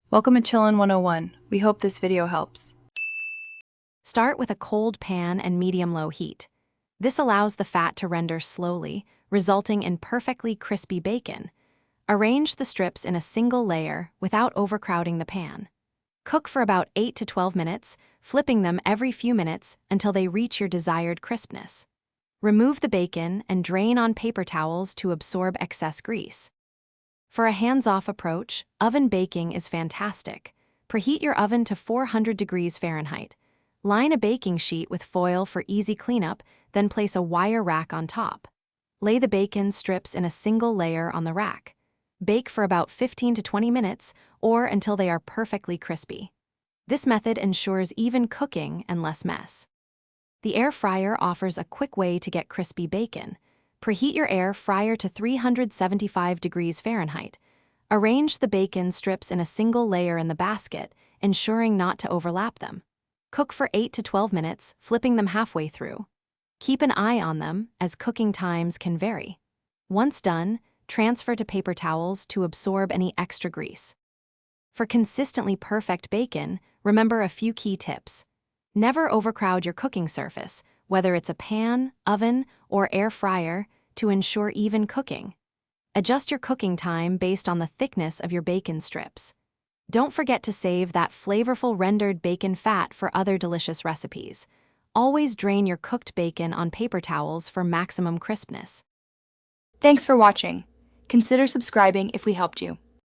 Welcome to Chillin' 101. We hope this video helps. Start with a cold pan and medium-low heat. This allows the fat to render slowly, resulting in perfectly crispy bacon. Arrange the strips in a single layer without overcrowding the pan. Cook for about 8 to 12 minutes, flipping them every few minutes until they reach your desired crispness. Remove the bacon and drain on paper towels to absorb excess grease. For a hands-off approach, oven baking is fantastic. Preheat your oven to 400 degrees Fahrenheit. Line a baking sheet with foil for easy cleanup, then place a wire rack on top. Lay the bacon strips in a single layer on the rack. Bake for about 15 to 20 minutes or until they are perfectly crispy. This method ensures even cooking and less mess. The air fryer offers a quick way to get crispy bacon. Preheat your air fryer to 375 degrees Fahrenheit. Arrange the bacon strips in a single layer in the basket, ensuring not to overlap them. Cook for 8 to 12 minutes, flipping them halfway through. Keep an eye on them, as cooking times can vary. Once done, transfer to paper towels to absorb any extra grease. For consistently perfect bacon, remember a few key tips. Never overcrowd your cooking surface, whether it's a pan, oven, or air fryer, to ensure even cooking. Adjust your cooking time based on the thickness of your bacon strips. Don't forget to save that flavorful rendered bacon fat for other delicious recipes. Always drain your cooked bacon on paper towels for maximum crispness. Thanks for watching. Consider subscribing if we helped you.